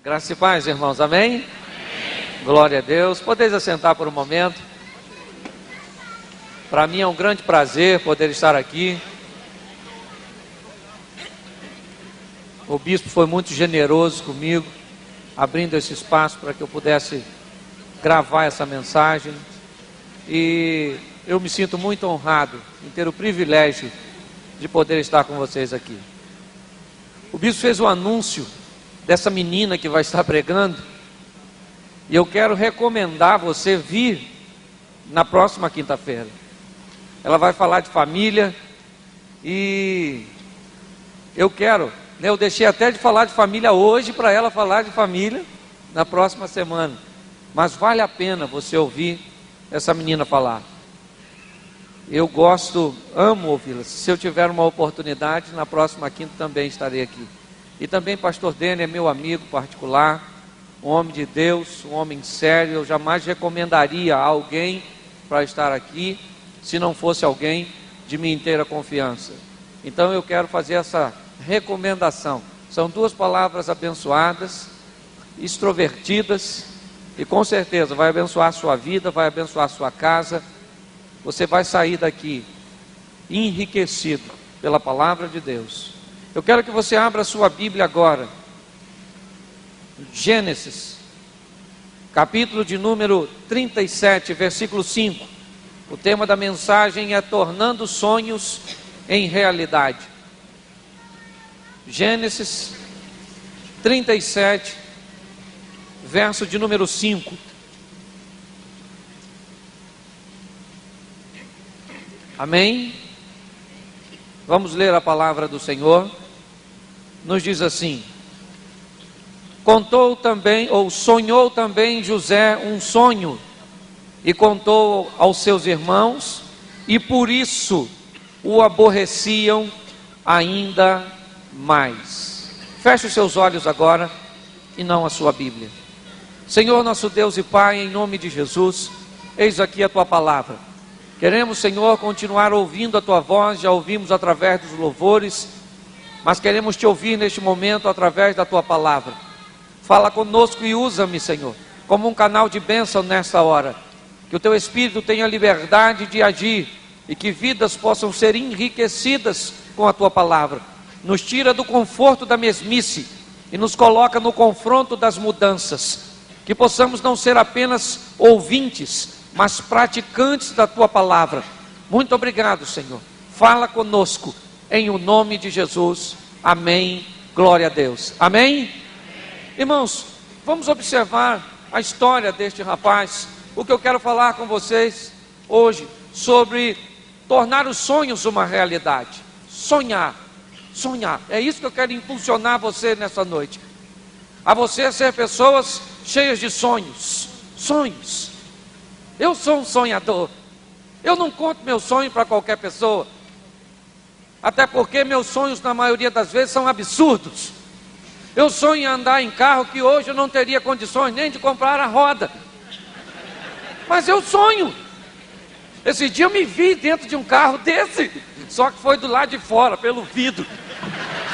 Graça e paz, irmãos, amém? Glória a Deus. Podeis assentar por um momento. Para mim é um grande prazer poder estar aqui. O bispo foi muito generoso comigo, abrindo esse espaço para que eu pudesse gravar essa mensagem. E eu me sinto muito honrado em ter o privilégio de poder estar com vocês aqui. O bispo fez um anúncio dessa menina que vai estar pregando, e eu quero recomendar você vir na próxima quinta-feira. Ela vai falar de família, e eu deixei até de falar de família hoje para ela falar de família na próxima semana, mas vale a pena você ouvir essa menina falar. Eu amo ouvi-la. Se eu tiver uma oportunidade, na próxima quinta também estarei aqui. E também pastor Dene é meu amigo particular, um homem de Deus, um homem sério. Eu jamais recomendaria a alguém para estar aqui, se não fosse alguém de minha inteira confiança. Então eu quero fazer essa recomendação. São duas palavras abençoadas, extrovertidas, e com certeza vai abençoar a sua vida, vai abençoar a sua casa. Você vai sair daqui enriquecido pela palavra de Deus. Eu quero que você abra a sua Bíblia agora, Gênesis, capítulo de número 37, versículo 5. O tema da mensagem é tornando sonhos em realidade. Gênesis 37, verso de número 5. Amém? Vamos ler a palavra do Senhor. Nos diz assim: sonhou também José um sonho, e contou aos seus irmãos, e por isso o aborreciam ainda mais. Feche os seus olhos agora, e não a sua Bíblia. Senhor nosso Deus e Pai, em nome de Jesus, eis aqui a tua palavra. Queremos, Senhor, continuar ouvindo a tua voz. Já ouvimos através dos louvores, mas queremos te ouvir neste momento através da tua palavra. Fala conosco e usa-me, Senhor, como um canal de bênção nessa hora. Que o teu Espírito tenha liberdade de agir, e que vidas possam ser enriquecidas com a tua palavra. Nos tira do conforto da mesmice e nos coloca no confronto das mudanças. Que possamos não ser apenas ouvintes, mas praticantes da tua palavra. Muito obrigado, Senhor. Fala conosco, em o nome de Jesus. Amém. Glória a Deus. Amém? Irmãos, vamos observar a história deste rapaz. O que eu quero falar com vocês hoje sobre tornar os sonhos uma realidade. Sonhar. É isso que eu quero impulsionar você nessa noite. A você ser pessoas cheias de sonhos. Eu sou um sonhador. Eu não conto meu sonho para qualquer pessoa. Até porque meus sonhos, na maioria das vezes, são absurdos. Eu sonho em andar em carro que hoje eu não teria condições nem de comprar a roda. Mas eu sonho. Esse dia eu me vi dentro de um carro desse, só que foi do lado de fora, pelo vidro.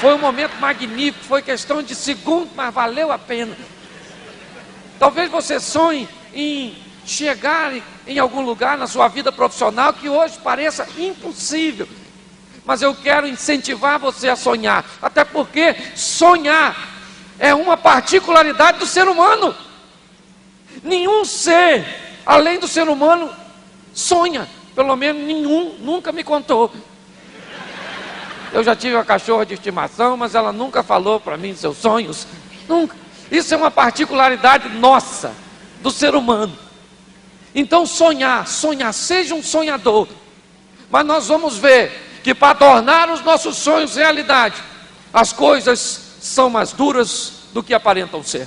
Foi um momento magnífico, foi questão de segundo, mas valeu a pena. Talvez você sonhe em chegar em algum lugar na sua vida profissional que hoje pareça impossível. Mas eu quero incentivar você a sonhar, até porque sonhar é uma particularidade do ser humano. Nenhum ser, além do ser humano, sonha. Pelo menos nenhum nunca me contou. Eu já tive uma cachorra de estimação, mas ela nunca falou para mim seus sonhos. Nunca. Isso é uma particularidade nossa, do ser humano. Então sonhar, seja um sonhador. Mas nós vamos ver que para tornar os nossos sonhos realidade, as coisas são mais duras do que aparentam ser.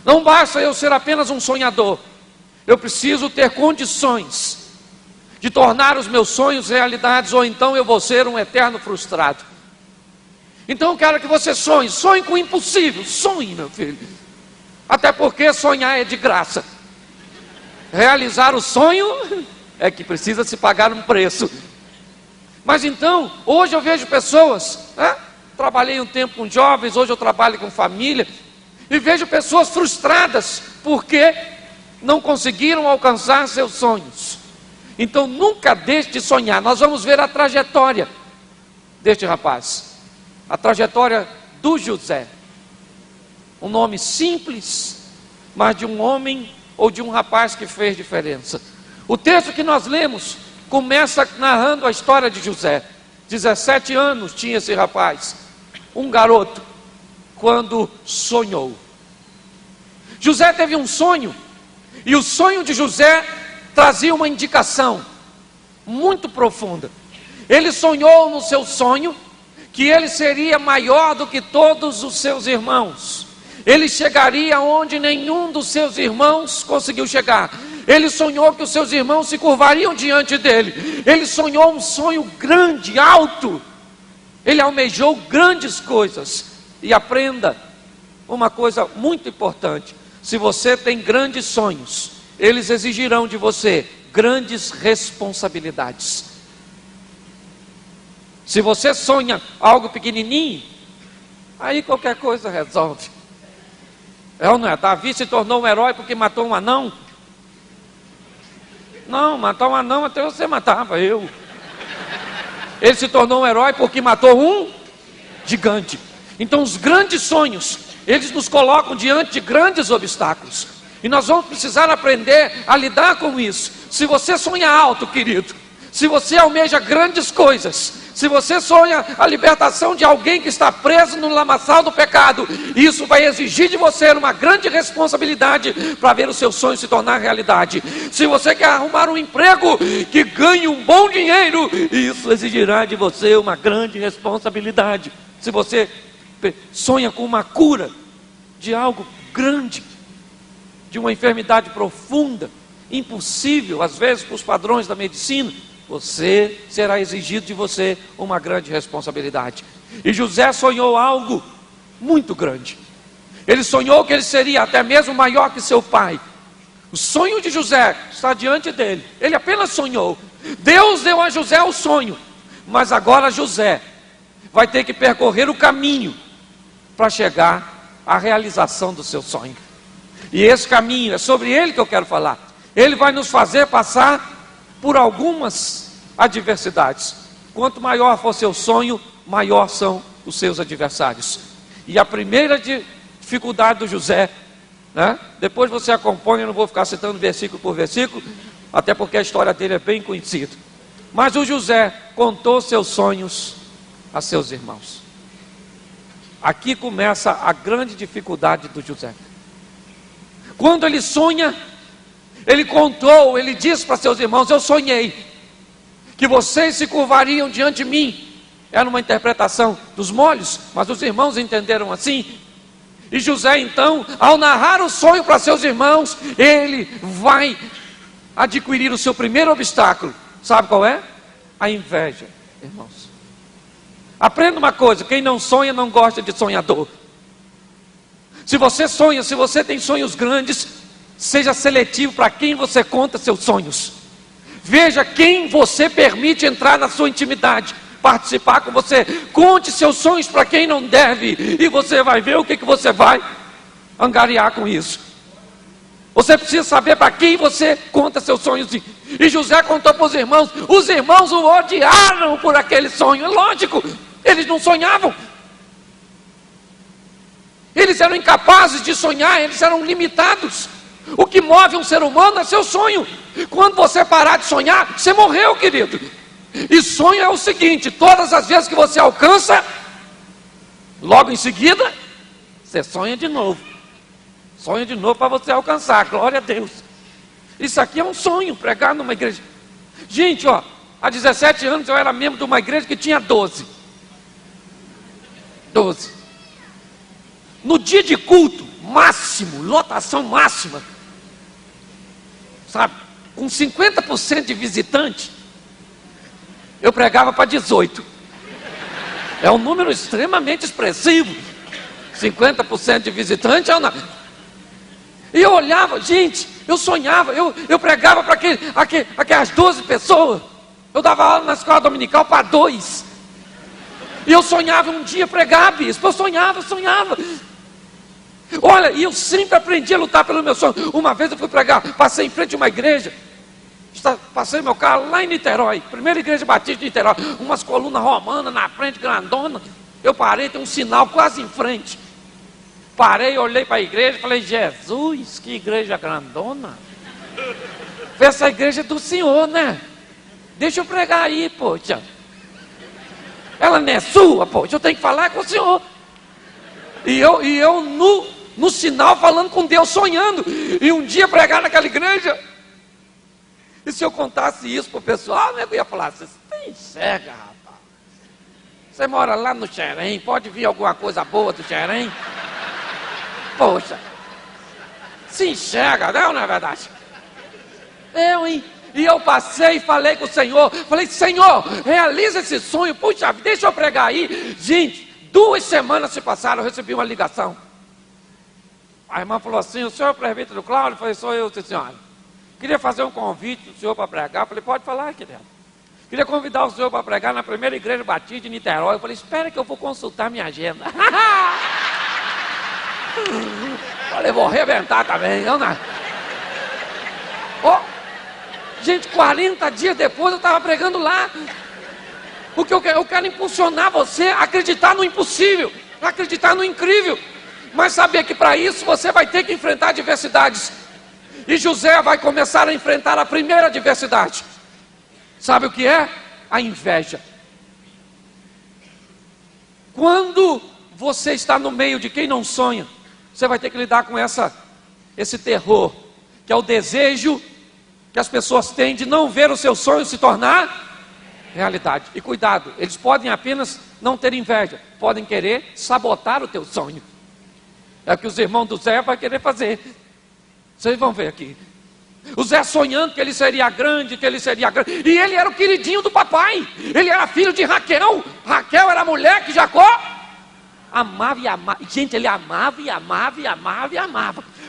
Não basta eu ser apenas um sonhador. Eu preciso ter condições de tornar os meus sonhos realidades, ou então eu vou ser um eterno frustrado. Então eu quero que você sonhe com o impossível. Sonhe, meu filho. Até porque sonhar é de graça. Realizar o sonho é que precisa se pagar um preço. Mas então, hoje eu vejo pessoas trabalhei um tempo com jovens, hoje eu trabalho com família, e vejo pessoas frustradas, porque não conseguiram alcançar seus sonhos. Então nunca deixe de sonhar. Nós vamos ver a trajetória deste rapaz, a trajetória do José, um nome simples, mas de um homem ou de um rapaz que fez diferença. O texto que nós lemos começa narrando a história de José. 17 anos tinha esse rapaz, um garoto, quando sonhou. José teve um sonho, e o sonho de José trazia uma indicação muito profunda. Ele sonhou no seu sonho que ele seria maior do que todos os seus irmãos. Ele chegaria onde nenhum dos seus irmãos conseguiu chegar. Ele sonhou que os seus irmãos se curvariam diante dele. Ele sonhou um sonho grande, alto. Ele almejou grandes coisas. E aprenda uma coisa muito importante: se você tem grandes sonhos, eles exigirão de você grandes responsabilidades. Se você sonha algo pequenininho, aí qualquer coisa resolve. É ou não é? Davi se tornou um herói porque matou um anão? Não, matar um anão até você matava, eu. Ele se tornou um herói porque matou um gigante. Então os grandes sonhos, eles nos colocam diante de grandes obstáculos. E nós vamos precisar aprender a lidar com isso. Se você sonha alto, querido, se você almeja grandes coisas, se você sonha a libertação de alguém que está preso no lamaçal do pecado, isso vai exigir de você uma grande responsabilidade para ver o seu sonho se tornar realidade. Se você quer arrumar um emprego que ganhe um bom dinheiro, isso exigirá de você uma grande responsabilidade. Se você sonha com uma cura de algo grande, de uma enfermidade profunda, impossível às vezes para os padrões da medicina, você será exigido de você uma grande responsabilidade. E José sonhou algo muito grande. Ele sonhou que ele seria até mesmo maior que seu pai. O sonho de José está diante dele. Ele apenas sonhou. Deus deu a José o sonho, mas agora José vai ter que percorrer o caminho para chegar à realização do seu sonho. E esse caminho, é sobre ele que eu quero falar. Ele vai nos fazer passar por algumas adversidades. Quanto maior for seu sonho, maior são os seus adversários. E a primeira dificuldade do José, né? Depois você acompanha, eu não vou ficar citando versículo por versículo, até porque a história dele é bem conhecida. Mas o José contou seus sonhos a seus irmãos. Aqui começa a grande dificuldade do José. Quando ele sonha, ele contou, ele disse para seus irmãos: eu sonhei que vocês se curvariam diante de mim. Era uma interpretação dos molhos, mas os irmãos entenderam assim. E José então, ao narrar o sonho para seus irmãos, ele vai adquirir o seu primeiro obstáculo. Sabe qual é? A inveja, irmãos. Aprenda uma coisa: quem não sonha não gosta de sonhador. Se você sonha, se você tem sonhos grandes, seja seletivo para quem você conta seus sonhos. Veja quem você permite entrar na sua intimidade, participar com você. Conte seus sonhos para quem não deve, e você vai ver o que você vai angariar com isso. Você precisa saber para quem você conta seus sonhos. E José contou para os irmãos o odiaram por aquele sonho. É lógico, eles não sonhavam. Eles eram incapazes de sonhar, eles eram limitados. O que move um ser humano é seu sonho. Quando você parar de sonhar, você morreu, querido. E sonho é o seguinte: todas as vezes que você alcança, logo em seguida, você sonha de novo. Sonha de novo para você alcançar, glória a Deus. Isso aqui é um sonho, pregar numa igreja. Gente, há 17 anos eu era membro de uma igreja que tinha 12. No dia de culto, máximo, lotação máxima, sabe, com 50% de visitante, eu pregava para 18. É um número extremamente expressivo. 50% de visitante é uma... E eu olhava, gente, eu sonhava, eu pregava para aquelas 12 pessoas. Eu dava aula na escola dominical para 2. E eu sonhava um dia pregar, bispo. Eu sonhava. Olha, e eu sempre aprendi a lutar pelo meu sonho. Uma vez eu fui pregar, passei em frente a uma igreja. Passei meu carro lá em Niterói, primeira igreja batista de Niterói, umas colunas romanas na frente, grandona. Eu parei, tem um sinal quase em frente. Parei, olhei para a igreja e falei: Jesus, que igreja grandona. Essa igreja é do Senhor, né? Deixa eu pregar aí, poxa. Ela não é sua, poxa, eu tenho que falar com o Senhor. E eu no sinal falando com Deus, sonhando. E um dia pregar naquela igreja. E se eu contasse isso para o pessoal, eu ia falar: você tem cega, rapaz. Você mora lá no Xerém, pode vir alguma coisa boa do Xerém? Poxa, se enxerga, não é verdade? Hein? E eu passei e falei com o Senhor, falei: Senhor, realiza esse sonho, puxa, deixa eu pregar aí. Gente, 2 semanas se passaram, eu recebi uma ligação. A irmã falou assim: o senhor é o presbítero Cláudio? Eu falei: sou eu, senhora. Queria fazer um convite do senhor para pregar. Eu falei: pode falar, querido. Queria convidar o senhor para pregar na primeira igreja batista de Niterói. Eu falei: espera que eu vou consultar minha agenda. Falei: vou arrebentar também, não é? Gente, 40 dias depois eu estava pregando lá. Porque eu quero impulsionar você a acreditar no impossível, a acreditar no incrível. Mas saber que para isso você vai ter que enfrentar adversidades. E José vai começar a enfrentar a primeira adversidade. Sabe o que é? A inveja. Quando você está no meio de quem não sonha, você vai ter que lidar com esse terror, que é o desejo que as pessoas têm de não ver o seu sonho se tornar realidade. E cuidado, eles podem apenas não ter inveja, podem querer sabotar o teu sonho. É o que os irmãos do Zé vão querer fazer. Vocês vão ver aqui. O Zé sonhando que ele seria grande, E ele era o queridinho do papai. Ele era filho de Raquel. Raquel era a mulher que Jacó amava e amava. Gente, ele amava.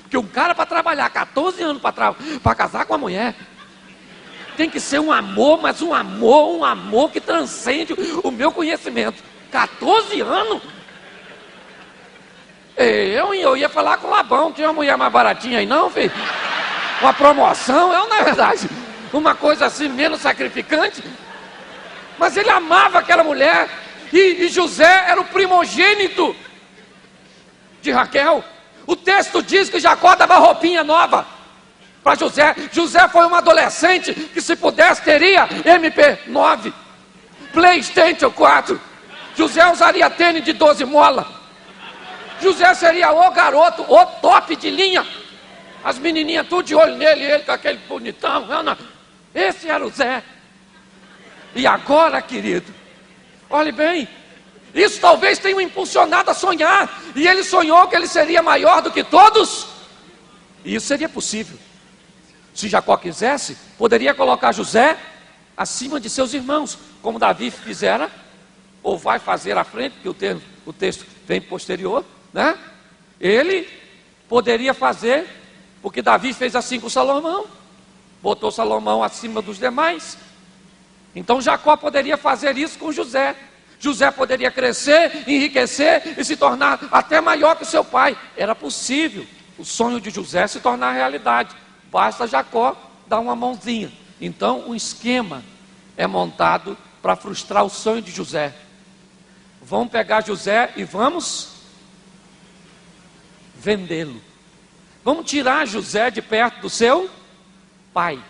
Porque um cara para trabalhar 14 anos para casar com a mulher, tem que ser um amor, mas um amor que transcende o meu conhecimento. 14 anos? Eu ia falar com o Labão, tinha uma mulher mais baratinha aí não, filho? Uma promoção, não é verdade? Uma coisa assim, menos sacrificante. Mas ele amava aquela mulher. E José era o primogênito de Raquel. O texto diz que Jacó dava roupinha nova para José. José foi um adolescente que, se pudesse, teria MP9, PlayStation 4. José usaria tênis de 12 molas. José seria o garoto, o top de linha. As menininhas tudo de olho nele, ele com aquele bonitão. Esse era o Zé. E agora, querido, olhe bem, isso talvez tenha o impulsionado a sonhar. E ele sonhou que ele seria maior do que todos. E isso seria possível. Se Jacó quisesse, poderia colocar José acima de seus irmãos, como Davi fizera, ou vai fazer à frente, que o texto vem posterior, né? Ele poderia fazer, porque Davi fez assim com Salomão, botou Salomão acima dos demais. Então Jacó poderia fazer isso com José. José poderia crescer, enriquecer e se tornar até maior que o seu pai. Era possível o sonho de José se tornar realidade. Basta Jacó dar uma mãozinha. Então um esquema é montado para frustrar o sonho de José. Vamos pegar José e vamos vendê-lo. Vamos tirar José de perto do seu pai.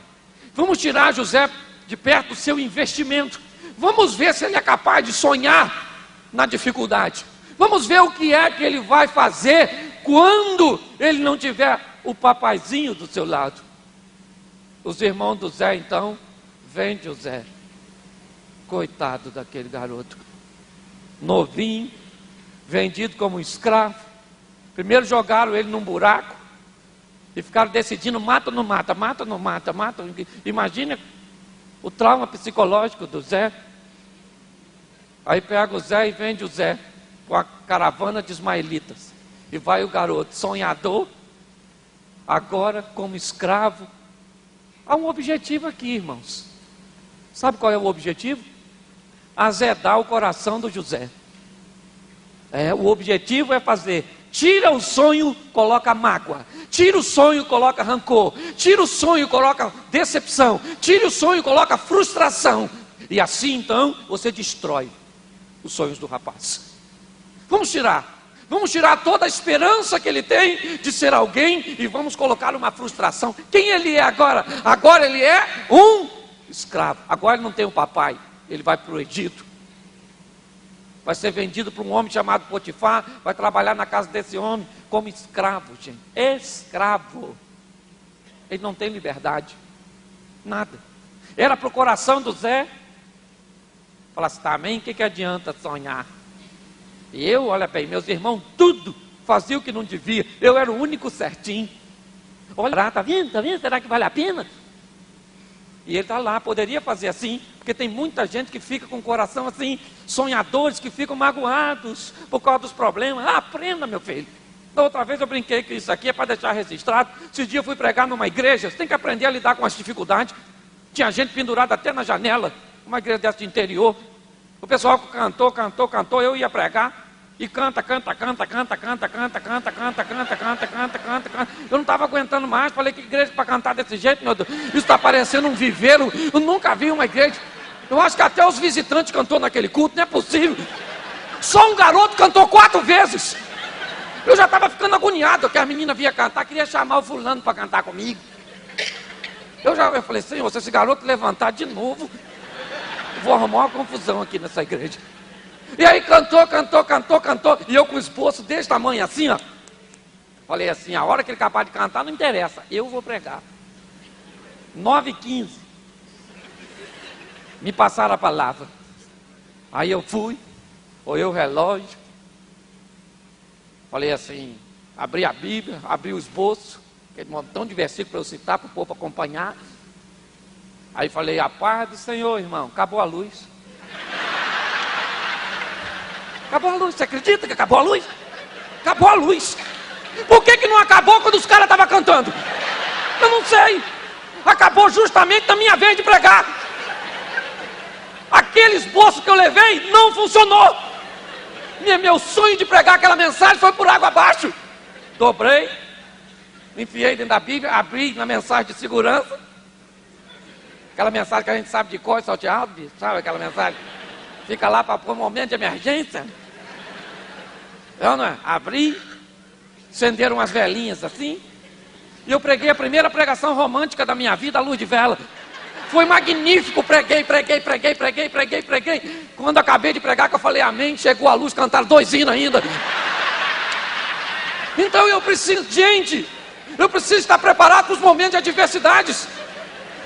Vamos tirar José de perto do seu investimento. Vamos ver se ele é capaz de sonhar na dificuldade. Vamos ver o que é que ele vai fazer quando ele não tiver o papaizinho do seu lado. Os irmãos do Zé então vendem o Zé. Coitado daquele garoto, novinho, vendido como escravo. Primeiro jogaram ele num buraco e ficaram decidindo: mata ou não mata, mata ou não mata, mata. Imagina o trauma psicológico do Zé. Aí pega o Zé e vende o Zé com a caravana de ismaelitas. E vai o garoto sonhador, agora como escravo. Há um objetivo aqui, irmãos. Sabe qual é o objetivo? Azedar o coração do José. O objetivo é fazer. Tira o sonho, coloca mágoa. Tira o sonho, coloca rancor. Tira o sonho, coloca decepção. Tira o sonho, coloca frustração. E assim então você destrói os sonhos do rapaz. Vamos tirar toda a esperança que ele tem de ser alguém e vamos colocar uma frustração. Quem ele é agora? Agora ele é um escravo. Agora ele não tem um papai. Ele vai para o Egito. Vai ser vendido para um homem chamado Potifar. Vai trabalhar na casa desse homem como escravo, gente. Escravo. Ele não tem liberdade. Nada. Era para o coração do Zé. Falasse, também, o que adianta sonhar? E eu, olha bem, meus irmãos, tudo fazia o que não devia. Eu era o único certinho. Olha, tá vendo? Será que vale a pena? E ele está lá, poderia fazer assim, porque tem muita gente que fica com o coração assim, sonhadores que ficam magoados por causa dos problemas. Aprenda, meu filho. Da outra vez eu brinquei que isso aqui é para deixar registrado. Esse dia eu fui pregar numa igreja, você tem que aprender a lidar com as dificuldades. Tinha gente pendurada até na janela, uma igreja dessa de interior. O pessoal cantou, eu ia pregar. E canta. Eu não estava aguentando mais. Falei, que igreja para cantar desse jeito, meu Deus? Isso está parecendo um viveiro. Eu nunca vi uma igreja. Eu acho que até os visitantes cantou naquele culto. Não é possível. Só um garoto cantou 4 vezes. Eu já estava ficando agoniado, que a menina vinha cantar, queria chamar o fulano para cantar comigo. Eu falei, Senhor, se esse garoto levantar de novo, eu vou arrumar uma confusão aqui nessa igreja. E aí cantou. E eu com o esboço desse tamanho assim, ó. Falei assim, a hora que ele acabar de cantar não interessa, eu vou pregar. 9h15. Me passaram a palavra. Aí eu fui, olhei o relógio. Falei assim, abri a Bíblia, abri o esboço, aquele montão de versículos para eu citar, para o povo acompanhar. Aí falei, a paz do Senhor, irmão, acabou a luz. Acabou a luz, você acredita que acabou a luz? Acabou a luz. Por que não acabou quando os caras estavam cantando? Eu não sei. Acabou justamente na minha vez de pregar. Aquele esboço que eu levei não funcionou. Meu sonho de pregar aquela mensagem foi por água abaixo. Dobrei, me enfiei dentro da Bíblia, abri na mensagem de segurança. Aquela mensagem que a gente sabe de cor e salteado, sabe aquela mensagem? Fica lá para um momento de emergência. Eu não é? Abri, acenderam umas velinhas assim, e eu preguei a primeira pregação romântica da minha vida, à luz de vela. Foi magnífico, preguei. Quando acabei de pregar, que eu falei amém, chegou a luz, cantaram 2 hinos ainda. Então eu preciso estar preparado para os momentos de adversidades.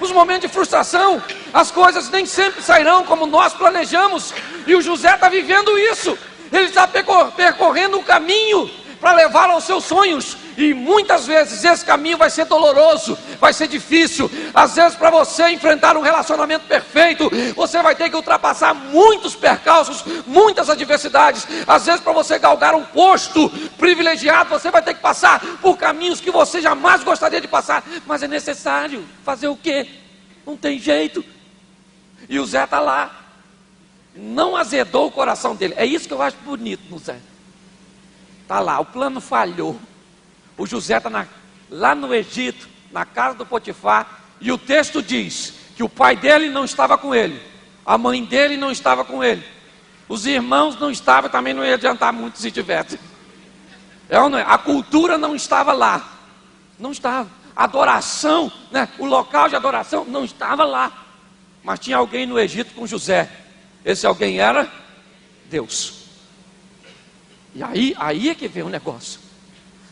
Os momentos de frustração, as coisas nem sempre sairão como nós planejamos, e o José está vivendo isso. Ele está percorrendo um caminho para levar aos seus sonhos, e muitas vezes esse caminho vai ser doloroso, vai ser difícil. Às vezes, para você enfrentar um relacionamento perfeito, você vai ter que ultrapassar muitos percalços, muitas adversidades. Às vezes, para você galgar um posto privilegiado, você vai ter que passar por caminhos que você jamais gostaria de passar, mas é necessário. Fazer o quê? Não tem jeito. E o Zé está lá, não azedou o coração dele. É isso que eu acho bonito no Zé. Está lá, o plano falhou. O José está lá no Egito, na casa do Potifar, e o texto diz que o pai dele não estava com ele, a mãe dele não estava com ele, os irmãos não estavam, também não ia adiantar muito se tivesse. A cultura não estava lá, não estava. A adoração, né? O local de adoração não estava lá, mas tinha alguém no Egito com José. Esse alguém era Deus. E aí é que vem o negócio.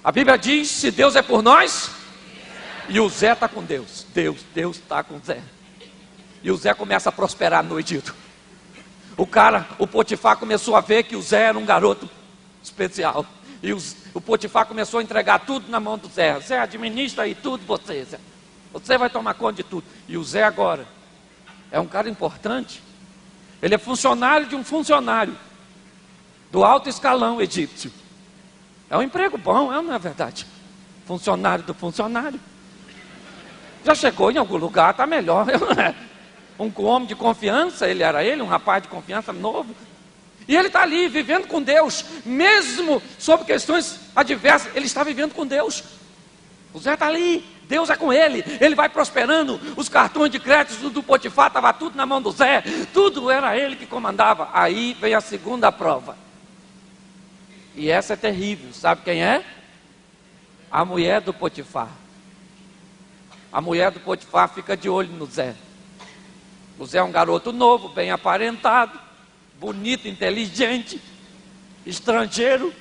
A Bíblia diz, se Deus é por nós, e o Zé está com Deus. Deus está com o Zé. E o Zé começa a prosperar no Egito. O Potifar começou a ver que o Zé era um garoto especial. E o Potifar começou a entregar tudo na mão do Zé. Zé, administra aí tudo você, Zé. Você vai tomar conta de tudo. E o Zé agora é um cara importante. Ele é funcionário de um funcionário do alto escalão egípcio. É um emprego bom, não é verdade? Funcionário do funcionário. Já chegou em algum lugar, está melhor. Um homem de confiança, um rapaz de confiança novo. E ele está ali, vivendo com Deus, mesmo sob questões adversas, ele está vivendo com Deus. O Zé está ali, Deus é com ele, ele vai prosperando, os cartões de crédito do Potifar, estava tudo na mão do Zé, tudo era ele que comandava. Aí vem a segunda prova. E essa é terrível, sabe quem é? A mulher do Potifar. A mulher do Potifar fica de olho no Zé. O Zé é um garoto novo, bem aparentado, bonito, inteligente, estrangeiro.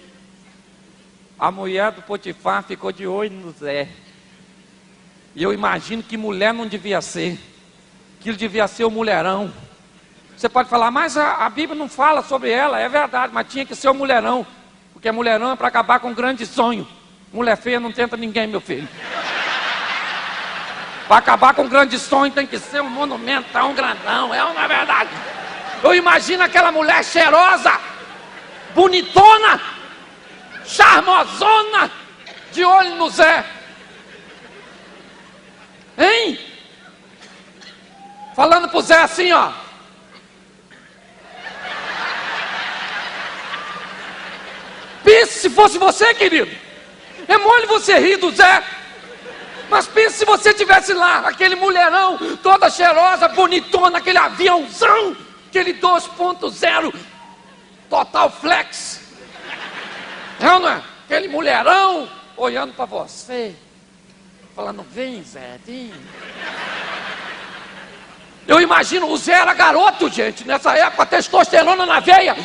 A mulher do Potifar ficou de olho no Zé. E eu imagino que mulher não devia ser. Aquilo devia ser o mulherão. Você pode falar, mas a Bíblia não fala sobre ela. É verdade, mas tinha que ser o mulherão. Porque mulherão é para acabar com um grande sonho. Mulher feia não tenta ninguém, meu filho. Para acabar com um grande sonho tem que ser um monumentão grandão. É uma verdade. Eu imagino aquela mulher cheirosa, bonitona, charmosona, de olho no Zé. Hein? Falando pro Zé assim, ó. Pense se fosse você, querido. É mole você rir do Zé. Mas pense se você tivesse lá, aquele mulherão, toda cheirosa, bonitona, aquele aviãozão, aquele 2.0, total flex. É ou não é? Aquele mulherão, olhando para você, falando, vem Zé, vem. Eu imagino, o Zé era garoto, gente, nessa época, testosterona na veia.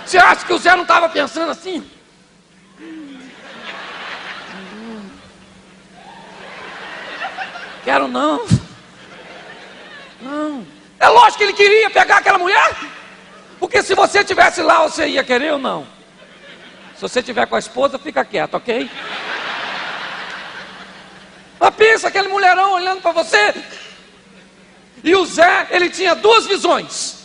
Você acha que o Zé não estava pensando assim? Quero não. Não. É lógico que ele queria pegar aquela mulher. Porque se você estivesse lá, você ia querer ou não? Se você estiver com a esposa, fica quieto, ok? Mas pensa, aquele mulherão olhando para você. E o Zé, ele tinha duas visões.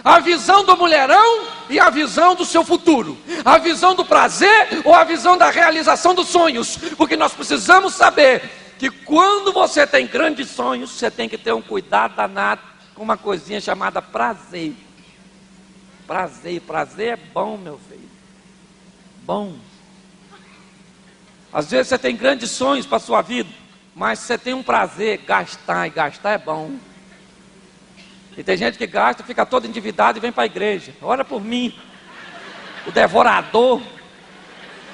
A visão do mulherão e a visão do seu futuro. A visão do prazer ou a visão da realização dos sonhos. Porque nós precisamos saber que quando você tem grandes sonhos, você tem que ter um cuidado danado com uma coisinha chamada prazer. Prazer é bom, meu filho. Bom. Às vezes você tem grandes sonhos para a sua vida, mas você tem um prazer, gastar, e gastar é bom. E tem gente que gasta, fica todo endividado e vem para a igreja. Ora por mim. O devorador.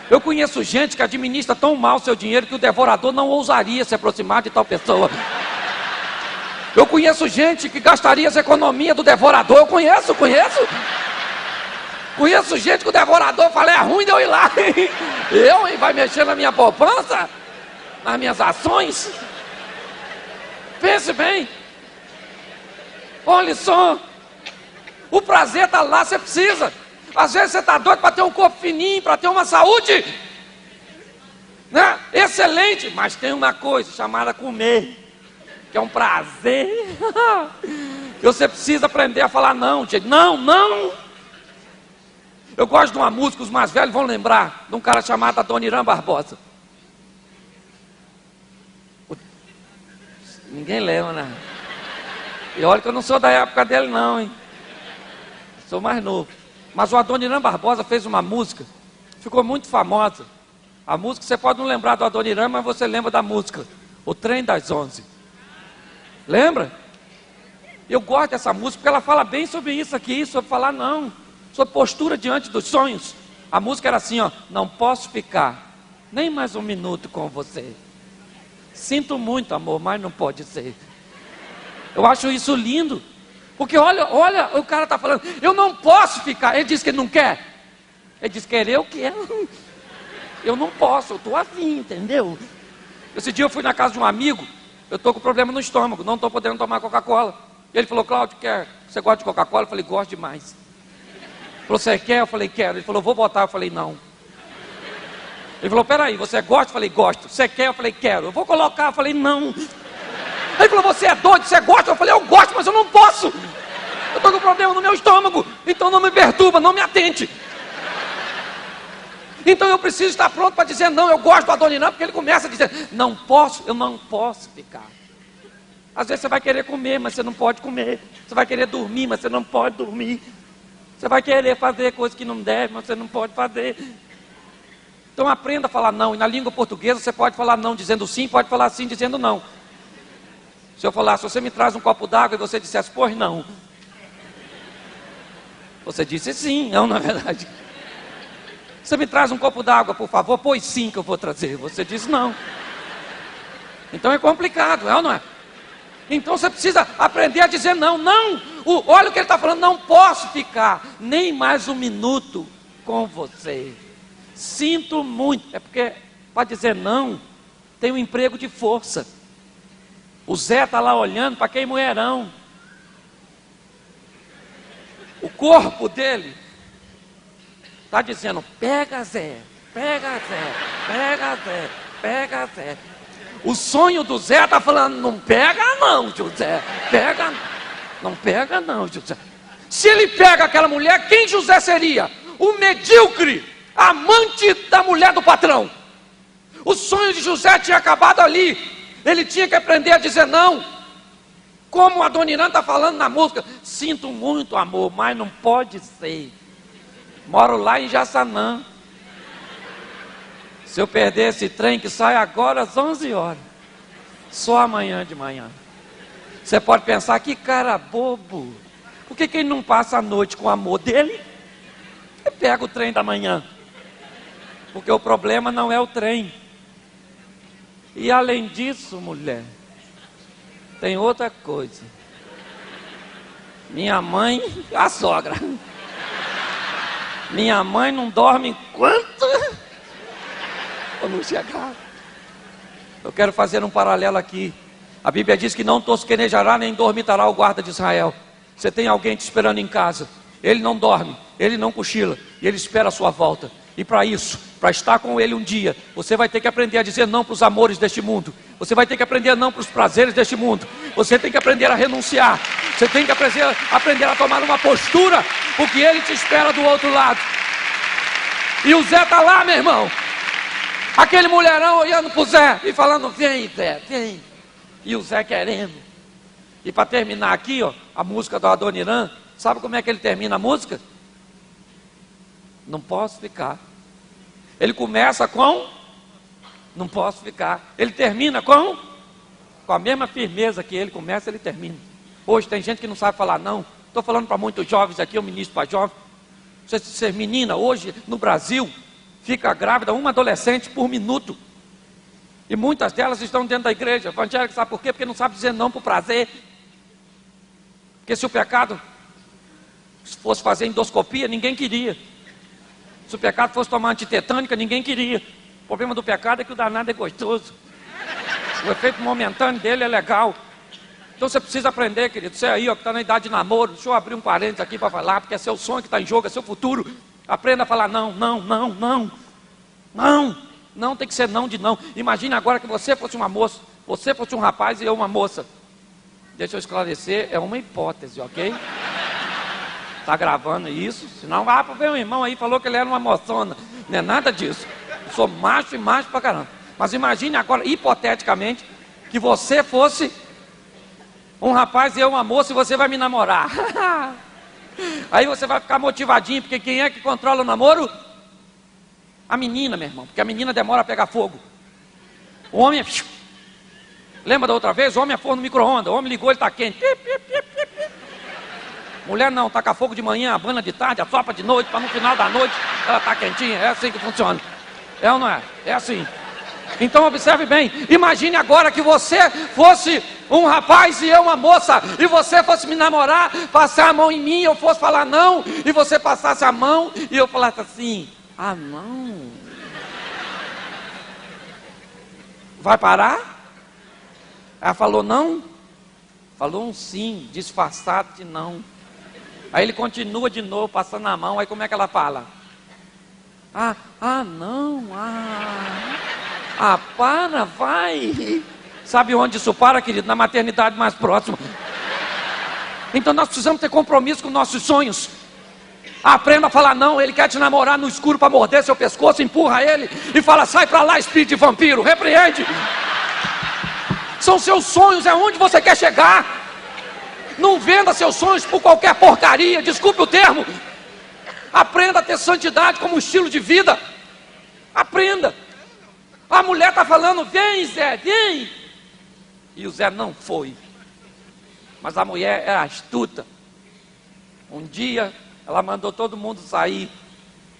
Eu conheço gente que administra tão mal seu dinheiro que o devorador não ousaria se aproximar de tal pessoa. Eu conheço gente que gastaria as economias do devorador. Eu conheço. Conheço gente que o devorador fala, é ruim de eu ir lá. Eu, vai mexer na minha poupança? Nas minhas ações? Pense bem. Olha só. O prazer está lá, você precisa. Às vezes você está doido para ter um corpo fininho, para ter uma saúde, né? Excelente, mas tem uma coisa chamada comer, que é um prazer, que você precisa aprender a falar não, gente. Não. Eu gosto de uma música, os mais velhos vão lembrar, de um cara chamado Adoniran Barbosa. Ninguém lembra, né? E olha que eu não sou da época dele não, hein? Sou mais novo. Mas o Adoniran Barbosa fez uma música, ficou muito famosa. A música, você pode não lembrar do Adoniran, mas você lembra da música, O Trem das 11. Lembra? Eu gosto dessa música, porque ela fala bem sobre isso aqui, sobre falar não, sobre postura diante dos sonhos. A música era assim, ó, não posso ficar nem mais um minuto com você. Sinto muito, amor, mas não pode ser. Eu acho isso lindo. Porque olha, o cara está falando, eu não posso ficar. Ele disse que ele não quer. Ele disse, querer eu quero. Eu não posso, eu estou afim, entendeu? Esse dia eu fui na casa de um amigo, eu estou com problema no estômago, não estou podendo tomar Coca-Cola. Ele falou, Cláudio, você gosta de Coca-Cola? Eu falei, gosto demais. Ele falou, você quer? Eu falei, quero. Ele falou, vou botar. Eu falei, não. Ele falou, peraí, você gosta? Eu falei, gosto. Você quer? Eu falei, quero. Eu vou colocar. Eu falei, não. Ele falou, você é doido, você gosta? Eu falei, eu gosto, mas eu não posso. Eu estou com problema no meu estômago, então não me perturba, não me atente. Então eu preciso estar pronto para dizer não, eu gosto do Adoniran, porque ele começa a dizer, não posso, eu não posso ficar. Às vezes você vai querer comer, mas você não pode comer. Você vai querer dormir, mas você não pode dormir. Você vai querer fazer coisa que não deve, mas você não pode fazer. Então aprenda a falar não. E na língua portuguesa você pode falar não dizendo sim, pode falar sim dizendo não. Se eu falar, se você me traz um copo d'água e você dissesse, pois não. Você disse sim, não na verdade. Você me traz um copo d'água, por favor? Pois sim que eu vou trazer. Você disse não. Então é complicado, é ou não é? Então você precisa aprender a dizer não. Não, olha o que ele está falando, não posso ficar nem mais um minuto com você. Sinto muito. É porque para dizer não, tem um emprego de força. O Zé está lá olhando para aquele mulherão. O corpo dele está dizendo, pega Zé, pega Zé, pega Zé, pega Zé. O sonho do Zé está falando, não pega não, José, pega, não pega não, José. Se ele pega aquela mulher, quem José seria? O medíocre, amante da mulher do patrão. O sonho de José tinha acabado ali. Ele tinha que aprender a dizer não. Como a Dona Irã está falando na música, sinto muito amor, mas não pode ser. Moro lá em Jaçanã. Se eu perder esse trem que sai agora às 11 horas, só amanhã de manhã. Você pode pensar, que cara bobo. Por que ele não passa a noite com o amor dele? E pega o trem da manhã. Porque o problema não é o trem. E além disso, mulher, tem outra coisa. Minha mãe, a sogra. Minha mãe não dorme enquanto eu não chegar. Eu quero fazer um paralelo aqui. A Bíblia diz que não tosquenejará nem dormitará o guarda de Israel. Você tem alguém te esperando em casa. Ele não dorme, ele não cochila, e ele espera a sua volta. E para isso, para estar com ele um dia, você vai ter que aprender a dizer não para os amores deste mundo. Você vai ter que aprender não para os prazeres deste mundo. Você tem que aprender a renunciar. Você tem que aprender a tomar uma postura, porque ele te espera do outro lado. E o Zé está lá, meu irmão. Aquele mulherão olhando para o Zé e falando, vem Zé, vem. E o Zé querendo. E para terminar aqui, ó, a música do Adoniran, sabe como é que ele termina a música? Não posso ficar. Ele começa com não posso ficar. Ele termina com a mesma firmeza que ele começa, ele termina. Hoje tem gente que não sabe falar não. Estou falando para muitos jovens aqui, eu ministro para jovens. Você menina, hoje no Brasil, fica grávida uma adolescente por minuto. E muitas delas estão dentro da igreja evangélica, sabe por quê? Porque não sabe dizer não para o prazer. Porque se o pecado fosse fazer endoscopia, ninguém queria. Se o pecado fosse tomar antitetânica, ninguém queria. O problema do pecado é que o danado é gostoso. O efeito momentâneo dele é legal. Então você precisa aprender, querido. Você aí, ó, que está na idade de namoro, deixa eu abrir um parênteses aqui para falar, porque é seu sonho que está em jogo, é seu futuro. Aprenda a falar não, não, não, não. Não, não tem que ser não de não. Imagine agora que você fosse uma moça, você fosse um rapaz e eu uma moça. Deixa eu esclarecer, é uma hipótese, ok? Está gravando isso? Senão, ver um irmão aí falou que ele era uma moçona. Não é nada disso. Eu sou macho e macho pra caramba. Mas imagine agora, hipoteticamente, que você fosse um rapaz e eu uma moça e você vai me namorar. Aí você vai ficar motivadinho, porque quem é que controla o namoro? A menina, meu irmão. Porque a menina demora a pegar fogo. O homem é... Lembra da outra vez? O homem é forno no micro-ondas. O homem ligou, ele está quente. Mulher não, taca fogo de manhã, abana de tarde, assopa de noite, para no final da noite ela está quentinha. É assim que funciona. É ou não é? É assim. Então observe bem. Imagine agora que você fosse um rapaz e eu uma moça, e você fosse me namorar, passar a mão em mim, eu fosse falar não, e você passasse a mão e eu falasse assim, ah não. Vai parar? Ela falou não? Falou um sim, disfarçado de não. Aí ele continua de novo, passando a mão. Aí como é que ela fala? Não, para, vai. Sabe onde isso para, querido? Na maternidade mais próxima. Então nós precisamos ter compromisso com nossos sonhos. Aprenda a falar não. Ele quer te namorar no escuro para morder seu pescoço, empurra ele e fala, sai para lá, espírito de vampiro, repreende. São seus sonhos, é onde você quer chegar. Não venda seus sonhos por qualquer porcaria, desculpe o termo. Aprenda a ter santidade como estilo de vida. Aprenda. A mulher está falando, vem Zé, vem. E o Zé não foi. Mas a mulher era astuta. Um dia, ela mandou todo mundo sair.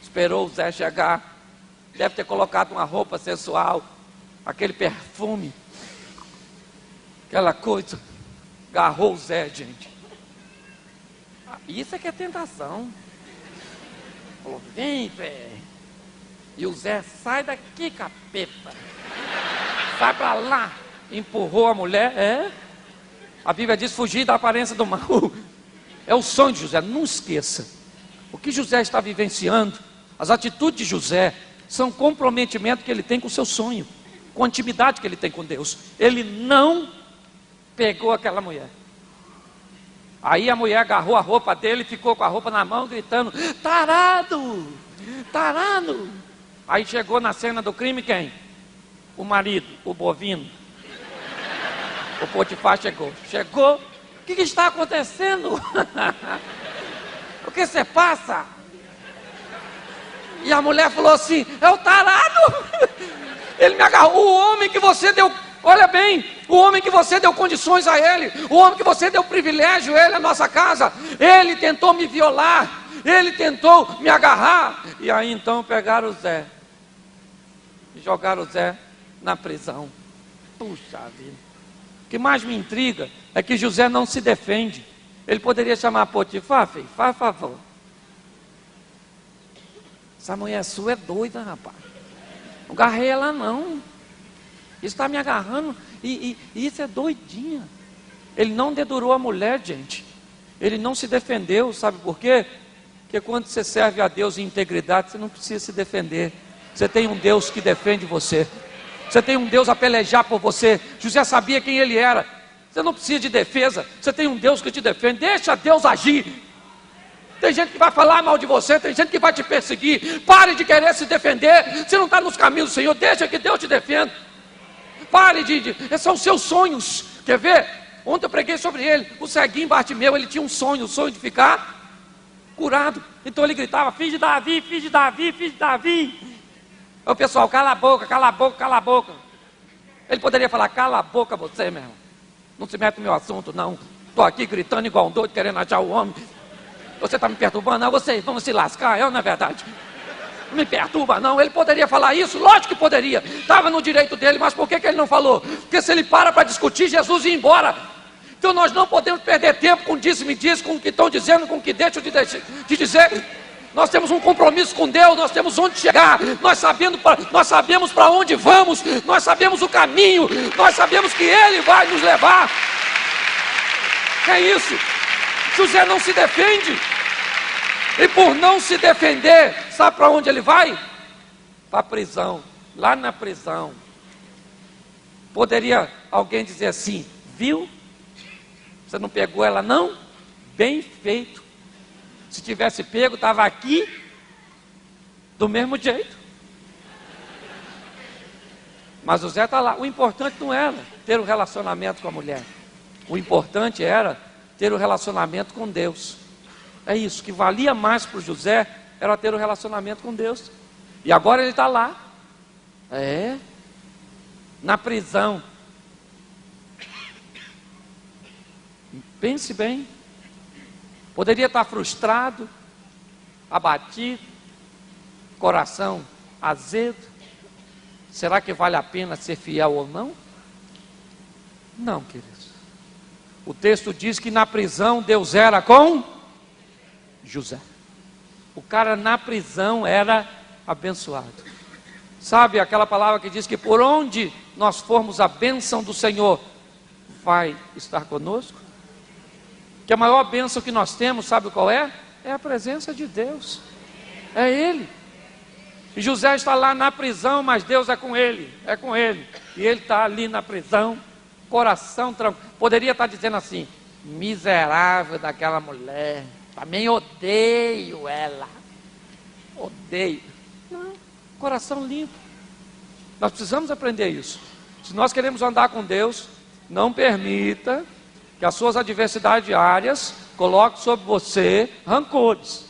Esperou o Zé chegar. Deve ter colocado uma roupa sensual. Aquele perfume. Aquela coisa. Agarrou o Zé, gente. Isso é que é tentação. Falou, vem, velho. E o Zé, sai daqui, capeta. Sai pra lá. Empurrou a mulher, A Bíblia diz, fugir da aparência do mal. É o sonho de José, não esqueça. O que José está vivenciando, as atitudes de José, são comprometimento que ele tem com o seu sonho, com a intimidade que ele tem com Deus. Ele não pegou aquela mulher. Aí a mulher agarrou a roupa dele e ficou com a roupa na mão, gritando, tarado, tarado. Aí chegou na cena do crime quem? O marido, o bovino. O Potifar chegou. Chegou, o que está acontecendo? O que você passa? E a mulher falou assim, é o tarado. Ele me agarrou, o homem que você deu, olha bem, o homem que você deu condições a ele, o homem que você deu privilégio a ele, a nossa casa, ele tentou me violar, ele tentou me agarrar. E aí então pegaram o Zé, e jogaram o Zé na prisão. Puxa vida. O que mais me intriga é que José não se defende. Ele poderia chamar Potifar, filho, faz favor. Essa mulher sua é doida, rapaz. Não agarrei ela não. Isso está me agarrando. E isso é doidinha. Ele não dedurou a mulher, gente. Ele não se defendeu, sabe por quê? Porque quando você serve a Deus em integridade, você não precisa se defender. Você tem um Deus que defende você. Você tem um Deus a pelejar por você. José sabia quem ele era. Você não precisa de defesa. Você tem um Deus que te defende. Deixa Deus agir. Tem gente que vai falar mal de você. Tem gente que vai te perseguir. Pare de querer se defender. Você não está nos caminhos do Senhor. Deixa que Deus te defenda. Pare de... Esses são os seus sonhos. Quer ver? Ontem eu preguei sobre ele. O ceguinho Bartimeu, ele tinha um sonho. O sonho de ficar curado. Então ele gritava, filho de Davi, filho de Davi, filho de Davi. Aí o pessoal, cala a boca, cala a boca, cala a boca. Ele poderia falar, cala a boca você, meu irmão. Não se mete no meu assunto, não. Estou aqui gritando igual um doido, querendo achar o homem. Você está me perturbando? Não, vocês vão se lascar, não é verdade? Não me perturba, não. Ele poderia falar isso? Lógico que poderia. Estava no direito dele, mas por que ele não falou? Porque se ele para discutir, Jesus ia embora. Então nós não podemos perder tempo com disse-me-disse, com o que estão dizendo, com o que deixam de dizer. Nós temos um compromisso com Deus, nós temos onde chegar, nós sabemos para onde vamos, nós sabemos o caminho, nós sabemos que Ele vai nos levar. É isso. José não se defende, e por não se defender, sabe para onde ele vai? Para a prisão. Lá na prisão, poderia alguém dizer assim, viu? Você não pegou ela não? Bem feito. Se tivesse pego, estava aqui, do mesmo jeito. Mas o Zé está lá. O importante não era ter um relacionamento com a mulher. O importante era ter um relacionamento com Deus. É isso, que valia mais para o José, era ter um relacionamento com Deus. E agora ele está lá. Na prisão. Pense bem. Poderia estar frustrado, abatido, coração azedo. Será que vale a pena ser fiel ou não? Não, queridos. O texto diz que na prisão Deus era com José. O cara na prisão era abençoado. Sabe aquela palavra que diz que por onde nós formos, a bênção do Senhor vai estar conosco? Que a maior bênção que nós temos, sabe qual é? É a presença de Deus. É Ele. E José está lá na prisão, mas Deus é com ele. É com ele. E ele está ali na prisão, coração tranquilo. Poderia estar dizendo assim, miserável daquela mulher. Também odeio ela. Odeio. Não, coração limpo. Nós precisamos aprender isso. Se nós queremos andar com Deus, não permita que as suas adversidades diárias coloquem sobre você rancores.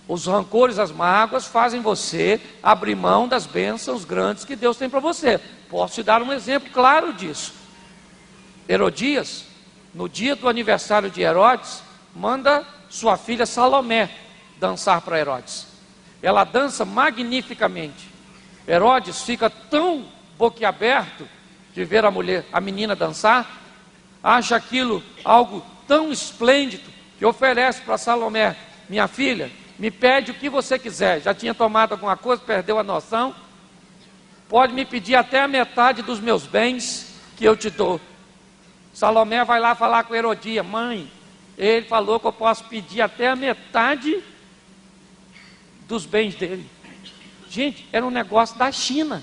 Os rancores, as mágoas fazem você abrir mão das bênçãos grandes que Deus tem para você. Posso te dar um exemplo claro disso. Herodias, no dia do aniversário de Herodes, manda sua filha Salomé dançar para Herodes. Ela dança magnificamente. Herodes fica tão boquiaberto de ver a menina dançar, acha aquilo algo tão esplêndido, que oferece para Salomé: minha filha, me pede o que você quiser. Já tinha tomado alguma coisa, perdeu a noção, pode me pedir até a metade dos meus bens que eu te dou. Salomé vai lá falar com Herodia: mãe, ele falou que eu posso pedir até a metade dos bens dele. Gente, era um negócio da China.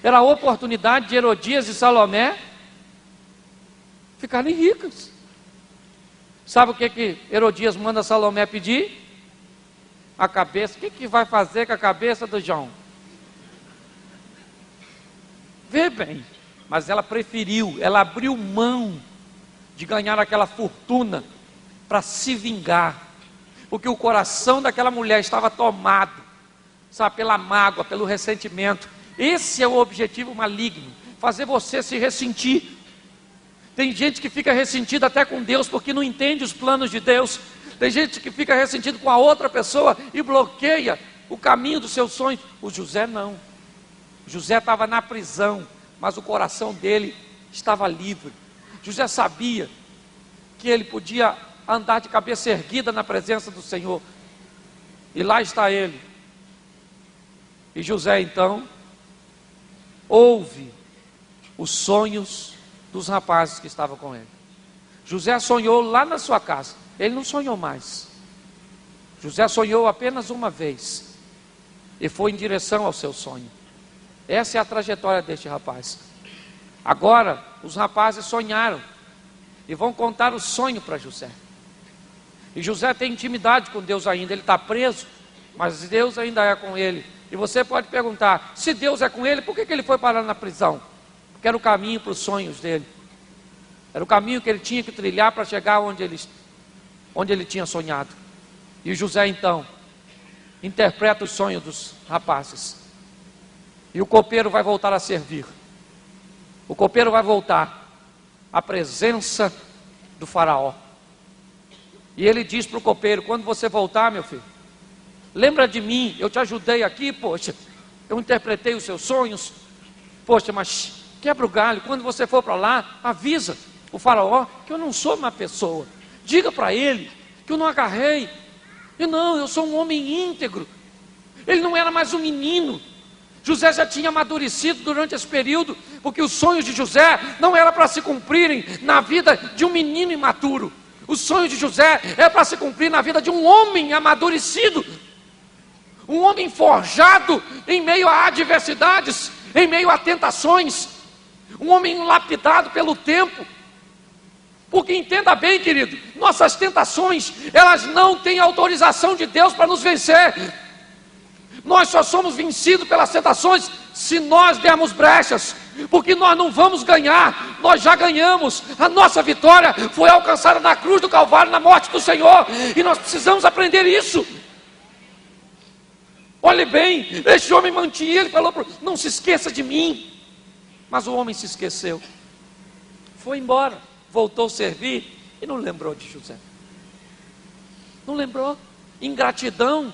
Era a oportunidade de Herodias e Salomé ficarem ricas. Sabe o que Herodias manda Salomé pedir? A cabeça. O que vai fazer com a cabeça do João? Vê bem. Mas ela preferiu, ela abriu mão de ganhar aquela fortuna para se vingar, porque o coração daquela mulher estava tomado, sabe, pela mágoa, pelo ressentimento. Esse é o objetivo maligno, fazer você se ressentir. Tem gente que fica ressentida até com Deus porque não entende os planos de Deus. Tem gente que fica ressentido com a outra pessoa e bloqueia o caminho dos seus sonhos. O José não. José estava na prisão, mas o coração dele estava livre. José sabia que ele podia andar de cabeça erguida na presença do Senhor. E lá está ele. E José então ouve os sonhos dos rapazes que estavam com ele. José sonhou lá na sua casa. Ele não sonhou mais. José sonhou apenas uma vez e foi em direção ao seu sonho. Essa é a trajetória deste rapaz. Agora os rapazes sonharam e vão contar o sonho para José. E José tem intimidade com Deus ainda. Ele está preso, mas Deus ainda é com ele. E você pode perguntar: se Deus é com ele, por que ele foi parar na prisão? Porque era o caminho para os sonhos dele. Era o caminho que ele tinha que trilhar para chegar onde ele tinha sonhado. E José então interpreta os sonhos dos rapazes. E o copeiro vai voltar a servir. O copeiro vai voltar à presença do faraó. E ele diz para o copeiro: quando você voltar, meu filho, lembra de mim, eu te ajudei aqui, poxa, eu interpretei os seus sonhos, poxa, mas quebra o galho, quando você for para lá, avisa o faraó que eu não sou uma pessoa, diga para ele que eu não agarrei, eu sou um homem íntegro. Ele não era mais um menino. José já tinha amadurecido durante esse período, porque os sonhos de José não eram para se cumprirem na vida de um menino imaturo. Os sonhos de José é para se cumprir na vida de um homem amadurecido, um homem forjado em meio a adversidades, em meio a tentações, um homem lapidado pelo tempo. Porque entenda bem, querido, nossas tentações, elas não têm autorização de Deus para nos vencer. Nós só somos vencidos pelas tentações se nós dermos brechas, porque nós não vamos ganhar, nós já ganhamos. A nossa vitória foi alcançada na cruz do Calvário, na morte do Senhor, e nós precisamos aprender isso. Olhe bem, este homem mantinha, ele falou: não se esqueça de mim. Mas o homem se esqueceu, foi embora, voltou a servir e não lembrou de José. Não lembrou. Ingratidão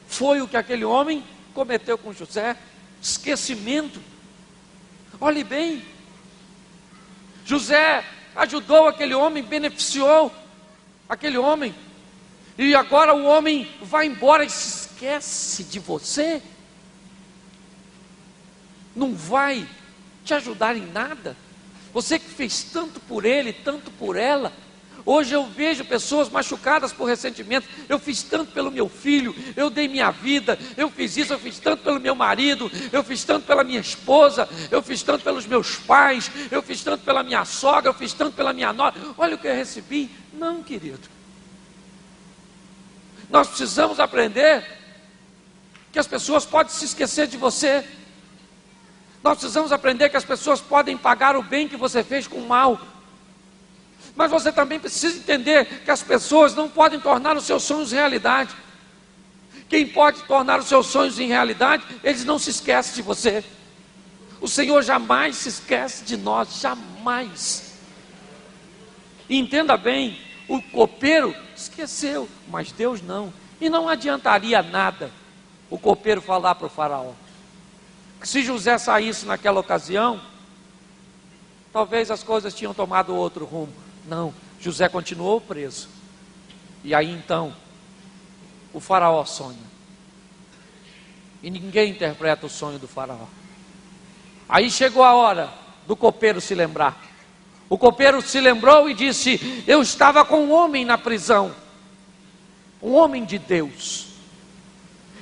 foi o que aquele homem cometeu com José. Esquecimento. Olhe bem, José ajudou aquele homem, beneficiou aquele homem, e agora o homem vai embora e se esquece de você. Não vai te ajudar em nada. Você que fez tanto por ele, tanto por ela. Hoje eu vejo pessoas machucadas por ressentimento. Eu fiz tanto pelo meu filho, eu dei minha vida, eu fiz isso, eu fiz tanto pelo meu marido, eu fiz tanto pela minha esposa, eu fiz tanto pelos meus pais, eu fiz tanto pela minha sogra, eu fiz tanto pela minha nora. Olha o que eu recebi. Não, querido. Nós precisamos aprender que as pessoas podem se esquecer de você. Nós precisamos aprender que as pessoas podem pagar o bem que você fez com o mal. Mas você também precisa entender que as pessoas não podem tornar os seus sonhos realidade. quem pode tornar os seus sonhos em realidade, eles não se esquecem de você. O Senhor jamais se esquece de nós, jamais. E entenda bem, o copeiro esqueceu, mas Deus não. E não adiantaria nada o copeiro falar para o faraó. Que se José saísse naquela ocasião, talvez as coisas tinham tomado outro rumo. Não, José continuou preso. E aí então, o faraó sonha. E ninguém interpreta o sonho do faraó. Aí chegou a hora do copeiro se lembrar. O copeiro se lembrou e disse: eu estava com um homem na prisão, um homem de Deus.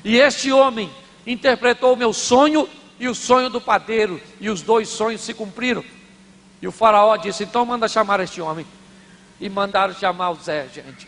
E este homem interpretou o meu sonho e o sonho do padeiro, e os dois sonhos se cumpriram. E o faraó disse: então manda chamar este homem. E mandaram chamar o Zé, gente.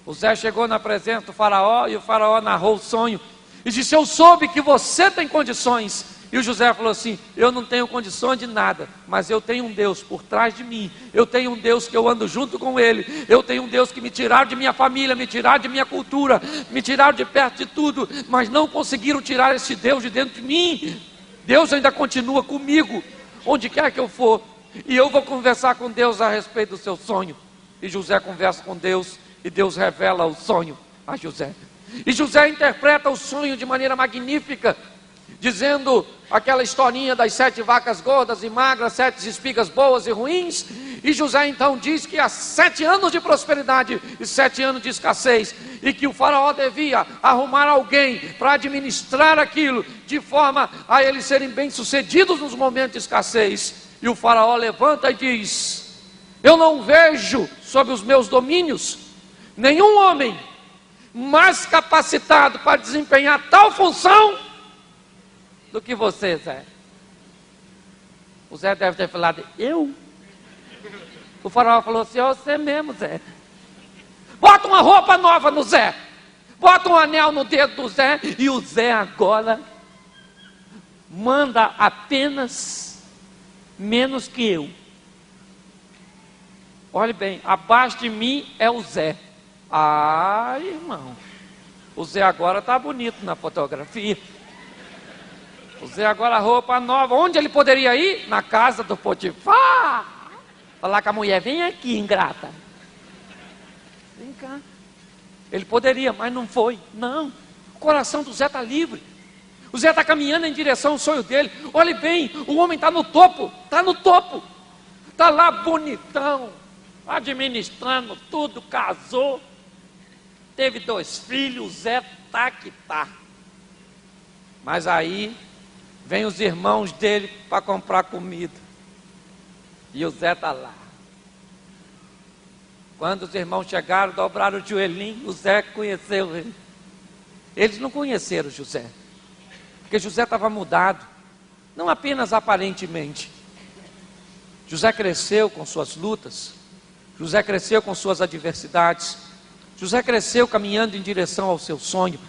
O Zé chegou na presença do faraó, e o faraó narrou o sonho, e disse: eu soube que você tem condições. E o José falou assim: eu não tenho condições de nada, mas eu tenho um Deus por trás de mim. Eu tenho um Deus que eu ando junto com Ele. Eu tenho um Deus que me tiraram de minha família, me tiraram de minha cultura, me tiraram de perto de tudo, mas não conseguiram tirar esse Deus de dentro de mim. Deus ainda continua comigo, onde quer que eu for. E eu vou conversar com Deus a respeito do seu sonho. E José conversa com Deus, e Deus revela o sonho a José. E José interpreta o sonho de maneira magnífica, dizendo aquela historinha das 7 vacas gordas e magras, 7 espigas boas e ruins. E José então diz que há 7 anos de prosperidade e 7 anos de escassez, e que o faraó devia arrumar alguém para administrar aquilo, de forma a eles serem bem-sucedidos nos momentos de escassez. E o faraó levanta e diz: eu não vejo sob os meus domínios nenhum homem mais capacitado para desempenhar tal função do que você, Zé. O Zé deve ter falado: eu? O faraó falou assim: ó, você mesmo, Zé. Bota uma roupa nova no Zé, bota um anel no dedo do Zé. E o Zé agora manda apenas menos que eu. Olhe bem, abaixo de mim é o Zé. Ah, irmão, o Zé agora está bonito na fotografia. O Zé agora roupa nova. Onde ele poderia ir? Na casa do Potifar. Falar com a mulher: vem aqui, ingrata. Vem cá. Ele poderia, mas não foi. Não, o coração do Zé está livre. O Zé está caminhando em direção ao sonho dele. Olhe bem, o homem está no topo. Está no topo. Está lá bonitão, administrando tudo, casou, teve 2 filhos. O Zé tá que tá. Mas aí vem os irmãos dele para comprar comida, e o Zé está lá. Quando os irmãos chegaram, dobraram o joelhinho, o Zé conheceu ele. Eles não conheceram José, porque José estava mudado, não apenas aparentemente. José cresceu com suas lutas, José cresceu com suas adversidades, José cresceu caminhando em direção ao seu sonho.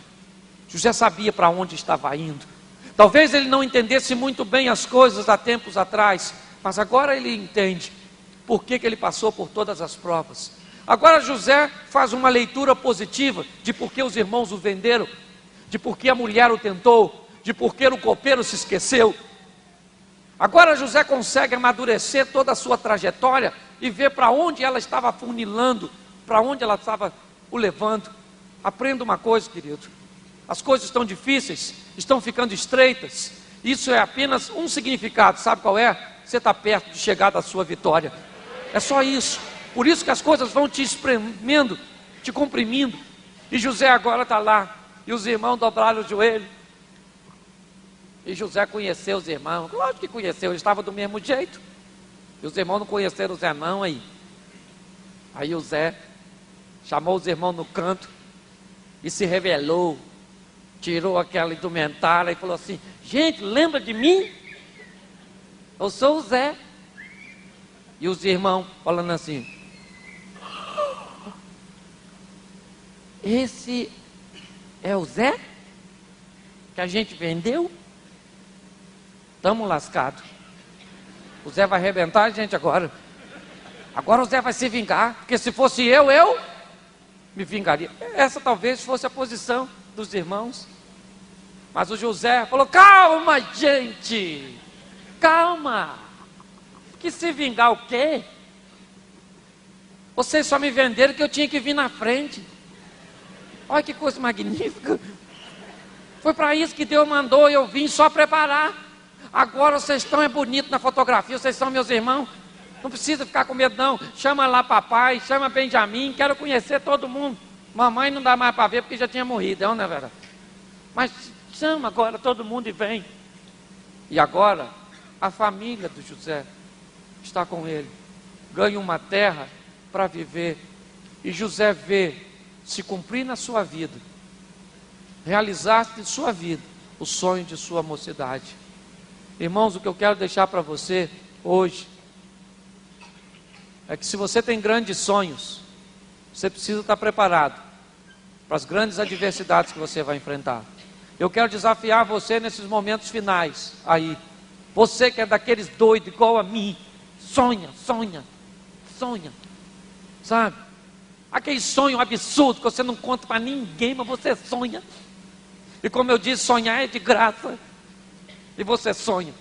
José sabia para onde estava indo. Talvez ele não entendesse muito bem as coisas há tempos atrás, mas agora ele entende por que ele passou por todas as provas. Agora José faz uma leitura positiva de por que os irmãos o venderam, de por que a mulher o tentou, de por que o copeiro se esqueceu. Agora José consegue amadurecer toda a sua trajetória e ver para onde ela estava funilando, para onde ela estava o levando. Aprenda uma coisa, querido: as coisas estão difíceis, estão ficando estreitas. Isso é apenas um significado, sabe qual é? Você está perto de chegar da sua vitória. É só isso. Por isso que as coisas vão te espremendo, te comprimindo. E José agora está lá, e os irmãos dobraram o joelho. E José conheceu os irmãos. Lógico que conheceu, ele estava do mesmo jeito. E os irmãos não conheceram o Zé não aí. Aí o Zé chamou os irmãos no canto e se revelou. Tirou aquela indumentária e falou assim: gente, lembra de mim? Eu sou o Zé. E os irmãos falando assim: esse é o Zé que a gente vendeu? Estamos lascados. O Zé vai arrebentar a gente agora. Agora o Zé vai se vingar, porque se fosse eu me vingaria. Essa talvez fosse a posição dos irmãos. Mas o José falou: calma, gente, calma. Que se vingar o quê? Vocês só me venderam que eu tinha que vir na frente. Olha que coisa magnífica. Foi para isso que Deus mandou eu vim só preparar. Agora vocês estão bonitos na fotografia, vocês são meus irmãos. Não precisa ficar com medo não. Chama lá papai, chama Benjamin, quero conhecer todo mundo. Mamãe não dá mais para ver porque já tinha morrido, não é verdade? Mas chama agora todo mundo e vem. E agora a família do José está com ele. Ganha uma terra para viver. E José vê se cumprir na sua vida, realizar-se em sua vida o sonho de sua mocidade. Irmãos, o que eu quero deixar para você hoje é que se você tem grandes sonhos, você precisa estar preparado para as grandes adversidades que você vai enfrentar. Eu quero desafiar você nesses momentos finais aí. Você que é daqueles doidos igual a mim, sonha, sabe? Aquele sonho absurdo que você não conta para ninguém, mas você sonha. E como eu disse, sonhar é de graça. E você sonha.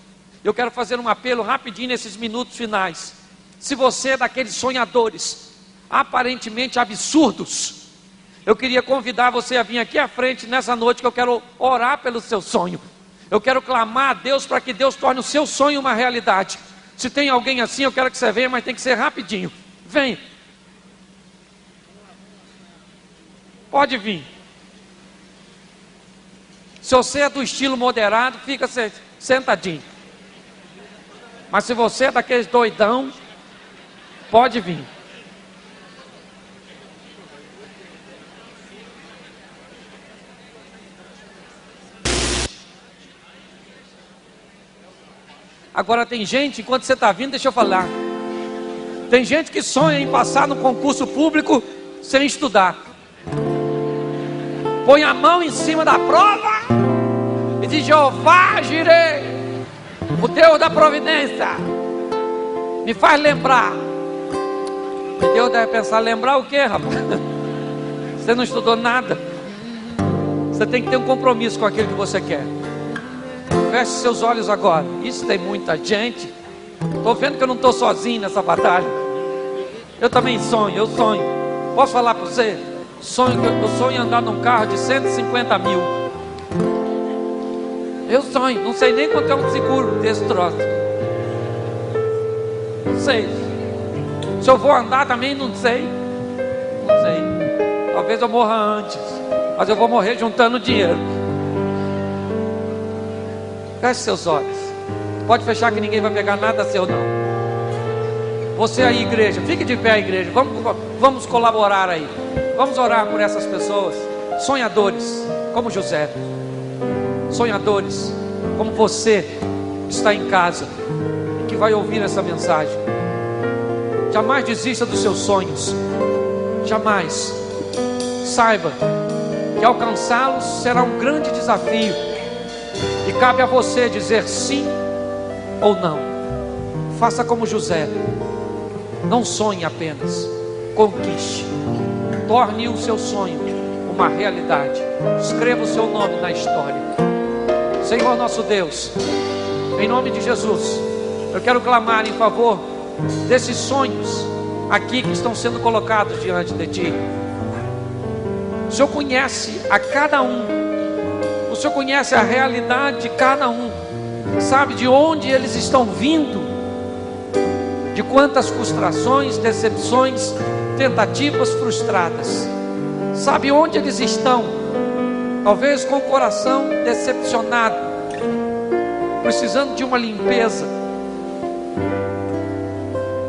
Eu quero fazer um apelo rapidinho nesses minutos finais. Se você é daqueles sonhadores aparentemente absurdos, eu queria convidar você a vir aqui à frente nessa noite, que eu quero orar pelo seu sonho. Eu quero clamar a Deus para que Deus torne o seu sonho uma realidade. Se tem alguém assim, eu quero que você venha, mas tem que ser rapidinho. Venha. Pode vir. Se você é do estilo moderado, fica sentadinho. Mas se você é daqueles doidão, pode vir. Agora tem gente, enquanto você está vindo, deixa eu falar. Tem gente que sonha em passar no concurso público sem estudar. Põe a mão em cima da prova e diz: Jeová Jireh, o Deus da providência, me faz lembrar. E Deus deve pensar: lembrar o quê, rapaz? Você não estudou nada. Você tem que ter um compromisso com aquilo que você quer. Feche seus olhos agora. Isso tem muita gente. Estou vendo que eu não estou sozinho nessa batalha. Eu também sonho, eu sonho. Posso falar para você? Eu sonho em andar num carro de 150 mil. Eu sonho, não sei nem quanto é um seguro desse troço. Não sei. Se eu vou andar também, não sei. Não sei. Talvez eu morra antes, mas eu vou morrer juntando dinheiro. Feche seus olhos. Pode fechar que ninguém vai pegar nada seu não. Você aí, igreja, fique de pé, igreja. Vamos colaborar aí. Vamos orar por essas pessoas. Sonhadores, como José. Sonhadores, como você está em casa, que vai ouvir essa mensagem. Jamais desista dos seus sonhos. Jamais. Saiba que alcançá-los será um grande desafio. E cabe a você dizer sim ou não. Faça como José. Não sonhe apenas, conquiste. Torne o seu sonho uma realidade. Escreva o seu nome na história. Senhor nosso Deus, em nome de Jesus, eu quero clamar em favor desses sonhos aqui que estão sendo colocados diante de Ti. O Senhor conhece a cada um. O Senhor conhece a realidade de cada um. Sabe de onde eles estão vindo, de quantas frustrações, decepções, tentativas frustradas. Sabe onde eles estão, talvez com o coração decepcionado, precisando de uma limpeza.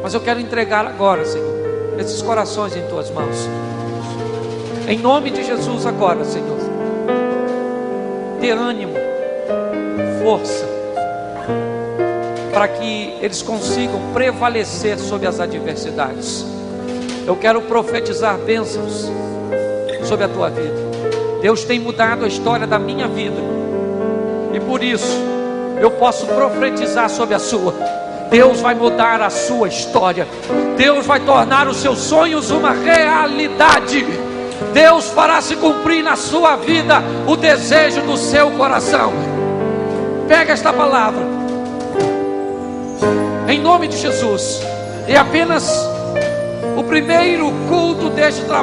Mas eu quero entregar agora, Senhor, esses corações em Tuas mãos. Em nome de Jesus agora, Senhor, dê ânimo, força, para que eles consigam prevalecer sobre as adversidades. Eu quero profetizar bênçãos sobre a tua vida. Deus tem mudado a história da minha vida, e por isso eu posso profetizar sobre a sua. Deus vai mudar a sua história. Deus vai tornar os seus sonhos uma realidade. Deus fará se cumprir na sua vida o desejo do seu coração. Pega esta palavra, em nome de Jesus. É apenas o primeiro culto deste trabalho.